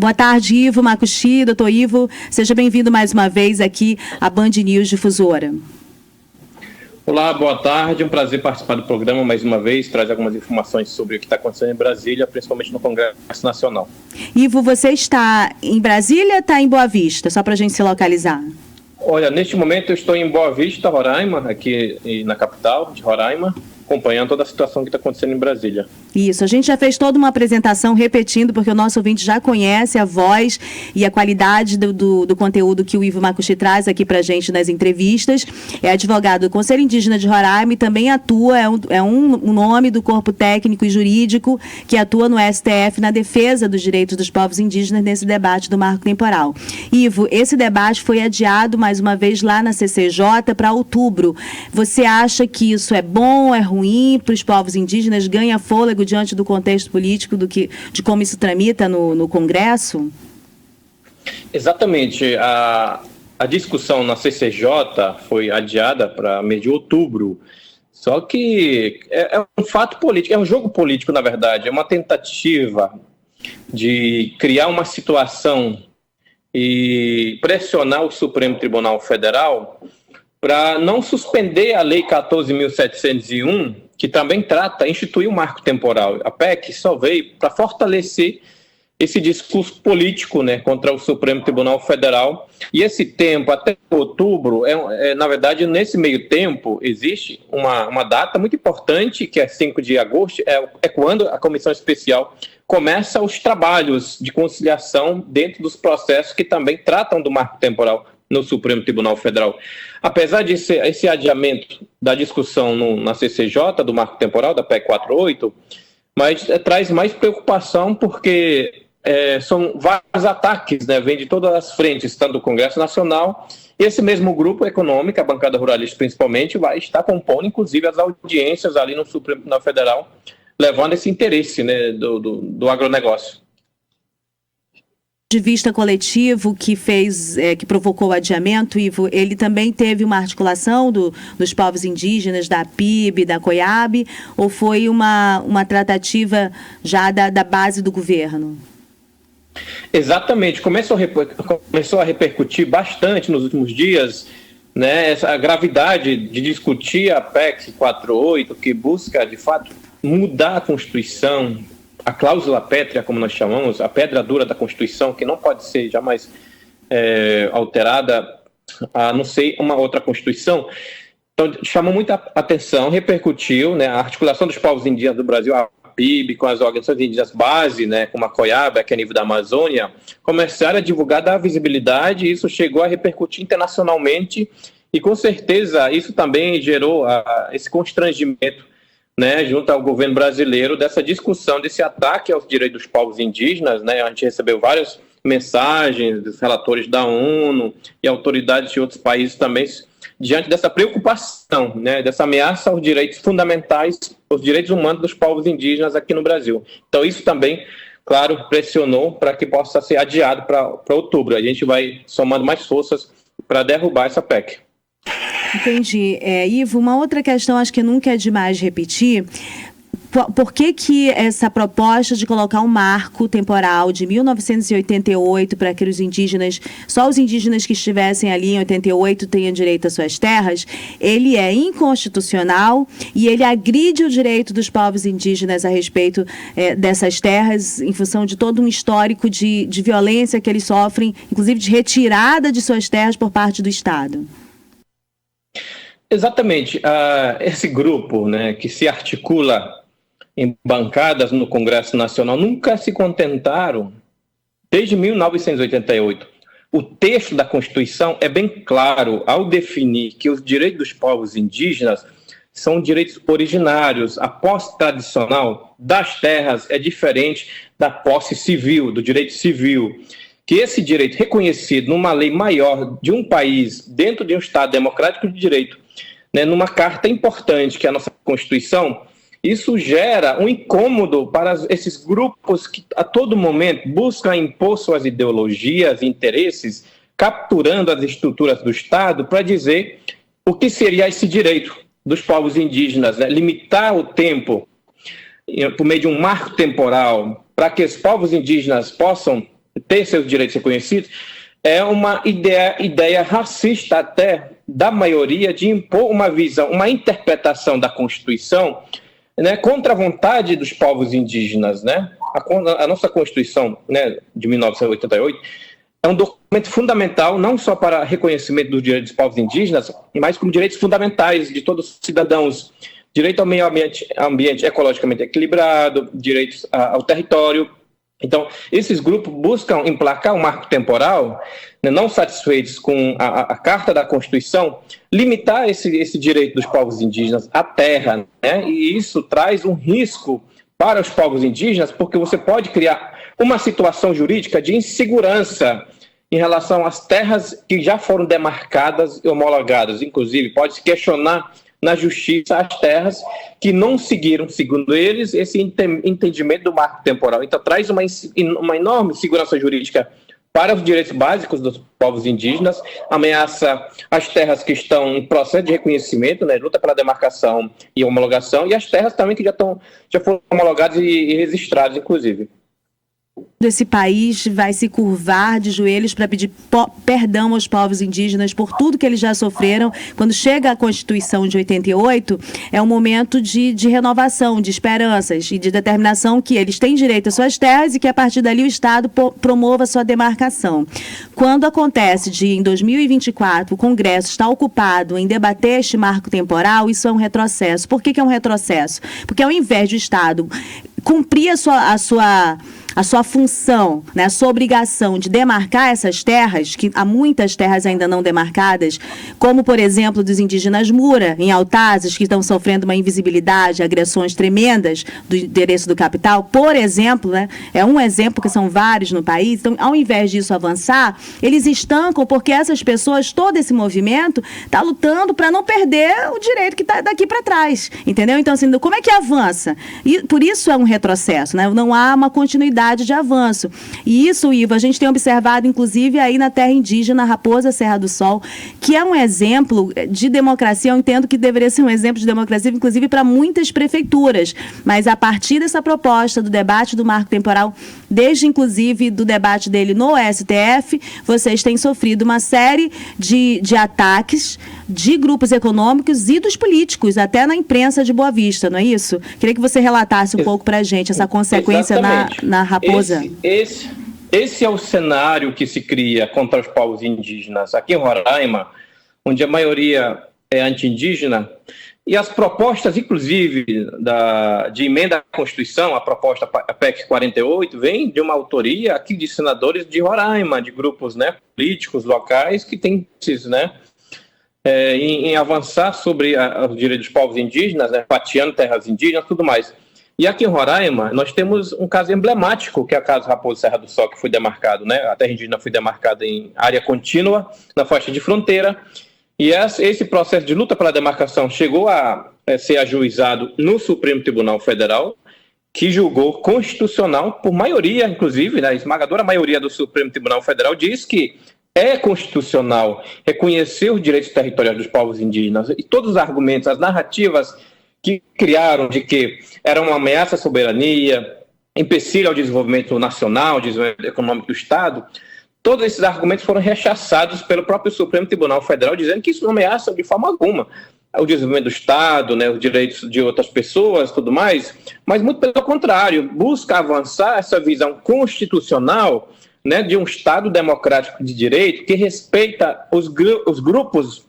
Boa tarde, Ivo Makushi, doutor Ivo. Seja bem-vindo mais uma vez aqui à Band News Difusora. Olá, boa tarde. Um prazer participar do programa mais uma vez, trazer algumas informações sobre o que está acontecendo em Brasília, principalmente no Congresso Nacional. Ivo, você está em Brasília ou está em Boa Vista? Só para a gente se localizar. Olha, neste momento eu estou em Boa Vista, Roraima, aqui na capital de Roraima, acompanhando toda a situação que está acontecendo em Brasília. Isso, a gente já fez toda uma apresentação repetindo, porque o nosso ouvinte já conhece a voz e a qualidade do conteúdo que o Ivo Makushi traz aqui para a gente nas entrevistas. É advogado do Conselho Indígena de Roraima e também atua, é um nome do corpo técnico e jurídico que atua no STF na defesa dos direitos dos povos indígenas nesse debate do marco temporal. Ivo, esse debate foi adiado mais uma vez lá na CCJ para outubro. Você acha que isso é bom, é ruim para os povos indígenas? Ganha fôlego diante do contexto político de como isso tramita no Congresso? Exatamente. A discussão na CCJ foi adiada para mês de outubro. Só que é um fato político, é um jogo político, na verdade. É uma tentativa de criar uma situação e pressionar o Supremo Tribunal Federal para não suspender a Lei 14.701, que também instituir um marco temporal. A PEC só veio para fortalecer esse discurso político, né, contra o Supremo Tribunal Federal. E esse tempo, até outubro, na verdade, nesse meio tempo, existe uma data muito importante, que é 5 de agosto, é quando a Comissão Especial começa os trabalhos de conciliação dentro dos processos que também tratam do marco temporal no Supremo Tribunal Federal. Apesar de esse adiamento da discussão na CCJ, do marco temporal, da PEC 48, mas traz mais preocupação porque são vários ataques, né, vêm de todas as frentes, tanto do Congresso Nacional, e esse mesmo grupo econômico, a bancada ruralista principalmente, vai estar compondo, inclusive, as audiências ali no Supremo Tribunal Federal, levando esse interesse, né, do agronegócio. De vista coletivo que provocou o adiamento, Ivo, ele também teve uma articulação dos povos indígenas, da PIB, da COIAB, ou foi uma tratativa já da base do governo? Exatamente, começou a repercutir bastante nos últimos dias, né, essa gravidade de discutir a PEC 48, que busca, de fato, mudar a Constituição, a cláusula pétrea, como nós chamamos, a pedra dura da Constituição, que não pode ser jamais alterada a não ser uma outra Constituição. Então, chamou muita atenção, repercutiu, né, a articulação dos povos indígenas do Brasil, a PIB, com as organizações indígenas base, né, como a COIAB, que é a nível da Amazônia, começaram a divulgar, dar visibilidade, e isso chegou a repercutir internacionalmente, e com certeza isso também gerou esse constrangimento, né, junto ao governo brasileiro, dessa discussão, desse ataque aos direitos dos povos indígenas, né? A gente recebeu várias mensagens dos relatores da ONU e autoridades de outros países também, diante dessa preocupação, né, dessa ameaça aos direitos fundamentais, aos direitos humanos dos povos indígenas aqui no Brasil. Então isso também, claro, pressionou para que possa ser adiado para outubro. A gente vai somando mais forças para derrubar essa PEC. Entendi. Ivo, uma outra questão, acho que nunca é demais repetir. Por que essa proposta de colocar um marco temporal de 1988 para que só os indígenas que estivessem ali em 88 tenham direito às suas terras, ele é inconstitucional e ele agride o direito dos povos indígenas a respeito dessas terras, em função de todo um histórico de violência que eles sofrem, inclusive de retirada de suas terras por parte do Estado? Exatamente. Esse grupo, né, que se articula em bancadas no Congresso Nacional nunca se contentaram, desde 1988. O texto da Constituição é bem claro ao definir que os direitos dos povos indígenas são direitos originários. A posse tradicional das terras é diferente da posse civil, do direito civil. Que esse direito reconhecido numa lei maior de um país, dentro de um Estado democrático de direito, né, numa carta importante que é a nossa Constituição, isso gera um incômodo para esses grupos que a todo momento buscam impor suas ideologias e interesses, capturando as estruturas do Estado para dizer o que seria esse direito dos povos indígenas, né? Limitar o tempo por meio de um marco temporal para que os povos indígenas possam ter seus direitos reconhecidos, é uma ideia racista até da maioria de impor uma visão, uma interpretação da Constituição, né, contra a vontade dos povos indígenas, né? A nossa Constituição, né, de 1988 é um documento fundamental não só para reconhecimento dos direitos dos povos indígenas, mas como direitos fundamentais de todos os cidadãos. Direito ao meio ambiente ecologicamente equilibrado, direitos ao território. Então, esses grupos buscam emplacar um marco temporal, né, não satisfeitos com a Carta da Constituição, limitar esse direito dos povos indígenas à terra, né? E isso traz um risco para os povos indígenas, porque você pode criar uma situação jurídica de insegurança em relação às terras que já foram demarcadas e homologadas. Inclusive, pode-se questionar na justiça as terras que não seguiram, segundo eles, esse entendimento do marco temporal. Então, traz uma enorme segurança jurídica para os direitos básicos dos povos indígenas, ameaça as terras que estão em processo de reconhecimento, né, luta pela demarcação e homologação, e as terras também que já foram homologadas e registradas, inclusive. Esse país vai se curvar de joelhos para pedir perdão aos povos indígenas por tudo que eles já sofreram. Quando chega a Constituição de 88, é um momento de renovação, de esperanças e de determinação que eles têm direito às suas terras e que a partir dali o Estado promova a sua demarcação. Quando acontece em 2024, o Congresso está ocupado em debater este marco temporal, isso é um retrocesso. Por que é um retrocesso? Porque ao invés do Estado cumprir a sua função, né, a sua obrigação de demarcar essas terras, que há muitas terras ainda não demarcadas, como, por exemplo, dos indígenas Mura, em Autazes, que estão sofrendo uma invisibilidade, agressões tremendas do interesse do capital, por exemplo, né, é um exemplo, que são vários no país. Então, ao invés disso avançar, eles estancam porque essas pessoas, todo esse movimento, está lutando para não perder o direito que está daqui para trás, entendeu? Então, assim, como é que avança? E por isso é um retrocesso, né? Não há uma continuidade de avanço. E isso, Ivo, a gente tem observado, inclusive, aí na terra indígena Raposa Serra do Sol, que é um exemplo de democracia. Eu entendo que deveria ser um exemplo de democracia, inclusive, para muitas prefeituras. Mas, a partir dessa proposta do debate do marco temporal, desde, inclusive, do debate dele no STF, vocês têm sofrido uma série de ataques de grupos econômicos e dos políticos, até na imprensa de Boa Vista, não é isso? Queria que você relatasse um pouco para a gente essa consequência na Raposa. Esse é o cenário que se cria contra os povos indígenas aqui em Roraima, onde a maioria é anti-indígena, e as propostas, inclusive, de emenda à Constituição, a proposta PEC 48, vem de uma autoria aqui de senadores de Roraima, de grupos, né, políticos locais que têm esses, né, em avançar sobre os direitos dos povos indígenas, né, fatiando terras indígenas e tudo mais. E aqui em Roraima, nós temos um caso emblemático, que é o caso Raposa Serra do Sol, que foi demarcado, né, a terra indígena foi demarcada em área contínua, na faixa de fronteira, e esse processo de luta pela demarcação chegou a ser ajuizado no Supremo Tribunal Federal, que julgou constitucional, por maioria, inclusive, né, a esmagadora maioria do Supremo Tribunal Federal diz que é constitucional reconhecer os direitos territoriais dos povos indígenas. E todos os argumentos, as narrativas que criaram de que era uma ameaça à soberania, empecilho ao desenvolvimento nacional, ao desenvolvimento econômico do Estado, todos esses argumentos foram rechaçados pelo próprio Supremo Tribunal Federal, dizendo que isso não ameaça de forma alguma o desenvolvimento do Estado, né, os direitos de outras pessoas, tudo mais, mas muito pelo contrário, busca avançar essa visão constitucional, né, de um Estado democrático de direito que respeita os grupos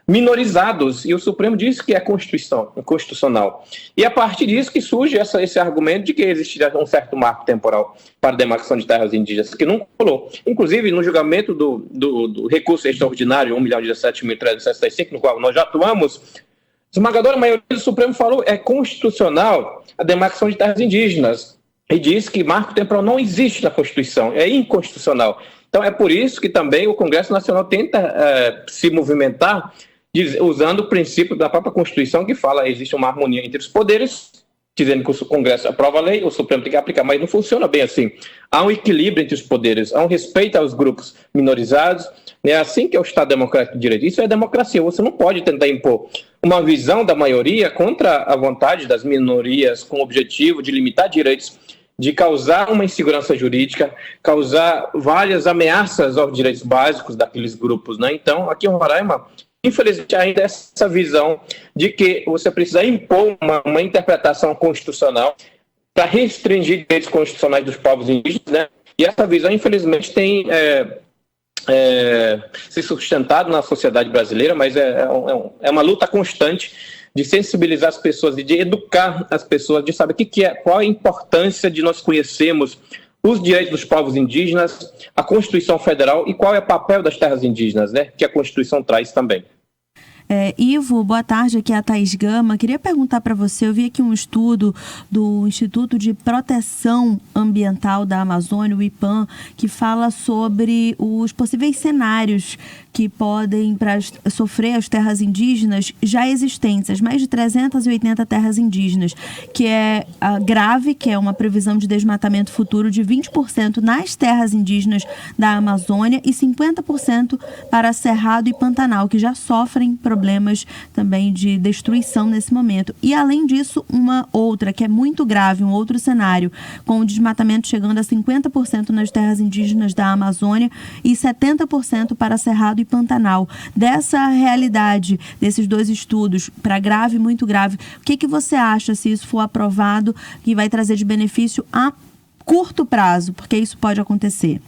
minorizados, e o Supremo disse que é constitucional. E a partir disso que surge esse argumento de que existiria um certo marco temporal para a demarcação de terras indígenas, que não rolou. Inclusive, no julgamento do recurso extraordinário 1.017.365, no qual nós já atuamos, a esmagadora maioria do Supremo falou é constitucional a demarcação de terras indígenas, e diz que marco temporal não existe na Constituição, é inconstitucional. Então, é por isso que também o Congresso Nacional tenta se movimentar usando o princípio da própria Constituição, que fala que existe uma harmonia entre os poderes, dizendo que o Congresso aprova a lei, o Supremo tem que aplicar, mas não funciona bem assim. Há um equilíbrio entre os poderes, há um respeito aos grupos minorizados, é assim que é o Estado Democrático de Direito. Isso é democracia, você não pode tentar impor uma visão da maioria contra a vontade das minorias com o objetivo de limitar direitos de causar uma insegurança jurídica, causar várias ameaças aos direitos básicos daqueles grupos, né? Então, aqui em Roraima, infelizmente, ainda é essa visão de que você precisa impor uma interpretação constitucional para restringir direitos constitucionais dos povos indígenas, né? E essa visão, infelizmente, tem se sustentado na sociedade brasileira, mas é uma luta constante de sensibilizar as pessoas e de educar as pessoas, de saber qual a importância de nós conhecermos os direitos dos povos indígenas, a Constituição Federal e qual é o papel das terras indígenas, né, que a Constituição traz também. Ivo, boa tarde, aqui é a Thaís Gama. Queria perguntar para você, eu vi aqui um estudo do Instituto de Proteção Ambiental da Amazônia, o IPAM, que fala sobre os possíveis cenários que podem sofrer as terras indígenas já existentes, as mais de 380 terras indígenas, que é grave, que é uma previsão de desmatamento futuro de 20% nas terras indígenas da Amazônia e 50% para Cerrado e Pantanal, que já sofrem problemas também de destruição nesse momento. E, além disso, uma outra, que é muito grave, um outro cenário, com o desmatamento chegando a 50% nas terras indígenas da Amazônia e 70% para Cerrado e Pantanal. Dessa realidade, desses dois estudos, para grave e muito grave, o que você acha, se isso for aprovado, que vai trazer de benefício a curto prazo? Porque isso pode acontecer.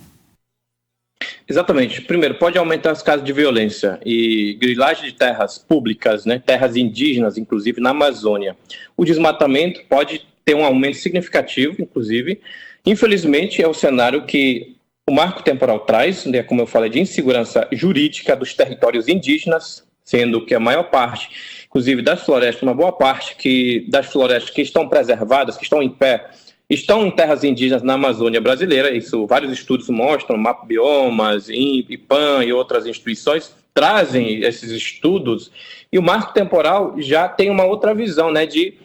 Exatamente. Primeiro, pode aumentar os casos de violência e grilagem de terras públicas, né, terras indígenas, inclusive na Amazônia. O desmatamento pode ter um aumento significativo, inclusive. Infelizmente, é o cenário que o marco temporal traz, né, como eu falei, de insegurança jurídica dos territórios indígenas, sendo que a maior parte, inclusive das florestas, uma boa parte das florestas que estão preservadas, que estão em pé, estão em terras indígenas na Amazônia brasileira. Isso vários estudos mostram, Mapa Biomas, IPAM e outras instituições trazem esses estudos, e o marco temporal já tem uma outra visão, né, de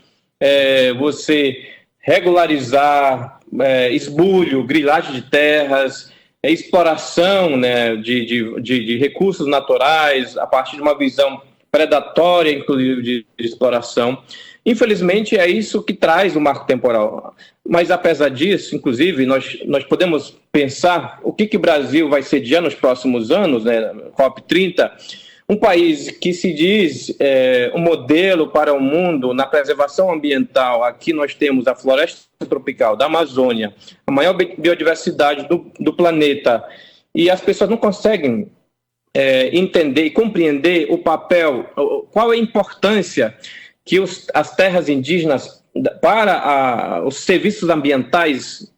você regularizar esbulho, grilagem de terras, exploração, né, de recursos naturais a partir de uma visão predatória, inclusive, de exploração. Infelizmente, é isso que traz o marco temporal. Mas, apesar disso, inclusive, nós podemos pensar o que o Brasil vai sediar nos próximos anos, né, COP30, um país que se diz um modelo para o mundo na preservação ambiental. Aqui nós temos a floresta tropical da Amazônia, a maior biodiversidade do planeta, e as pessoas não conseguem entender e compreender o papel, qual é a importância que as terras indígenas para os serviços ambientais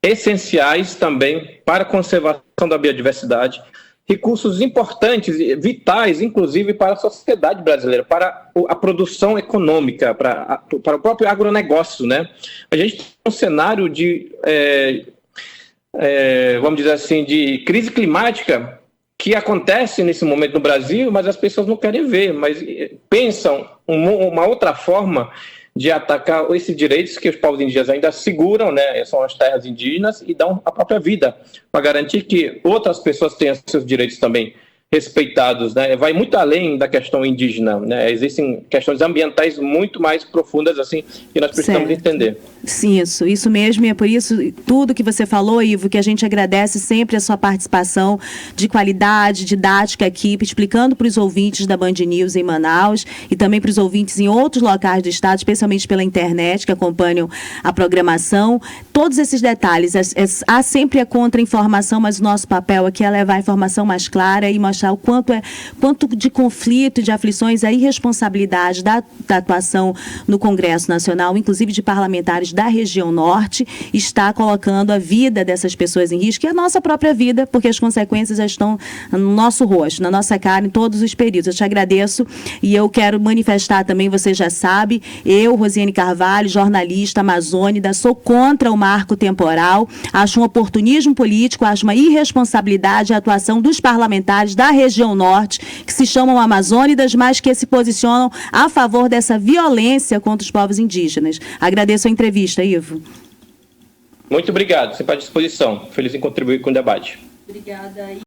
essenciais também para a conservação da biodiversidade, recursos importantes, vitais, inclusive para a sociedade brasileira, para a produção econômica, para o próprio agronegócio, né? A gente tem um cenário de, vamos dizer assim, de crise climática que acontece nesse momento no Brasil, mas as pessoas não querem ver, mas pensam uma outra forma de atacar esses direitos que os povos indígenas ainda seguram, né? São as terras indígenas, e dão a própria vida para garantir que outras pessoas tenham seus direitos também respeitados, né? Vai muito além da questão indígena, né? Existem questões ambientais muito mais profundas, assim, que nós precisamos entender. Sim, isso mesmo, e é por isso tudo que você falou, Ivo, que a gente agradece sempre a sua participação de qualidade, didática aqui, explicando para os ouvintes da Band News em Manaus e também para os ouvintes em outros locais do estado, especialmente pela internet, que acompanham a programação. Todos esses detalhes, há sempre a contra-informação, mas o nosso papel aqui é levar a informação mais clara e mostrar o quanto de conflito e de aflições, a irresponsabilidade da atuação no Congresso Nacional, inclusive de parlamentares da região norte, está colocando a vida dessas pessoas em risco e a nossa própria vida, porque as consequências já estão no nosso rosto, na nossa cara, em todos os períodos. Eu te agradeço e eu quero manifestar também, você já sabe, eu, Rosiane Carvalho, jornalista amazônida, sou contra o marco temporal, acho um oportunismo político, acho uma irresponsabilidade a atuação dos parlamentares da região norte, que se chamam amazônidas, mas que se posicionam a favor dessa violência contra os povos indígenas. Agradeço a entrevista, Ivo. Muito obrigado, sempre à disposição. Feliz em contribuir com o debate. Obrigada.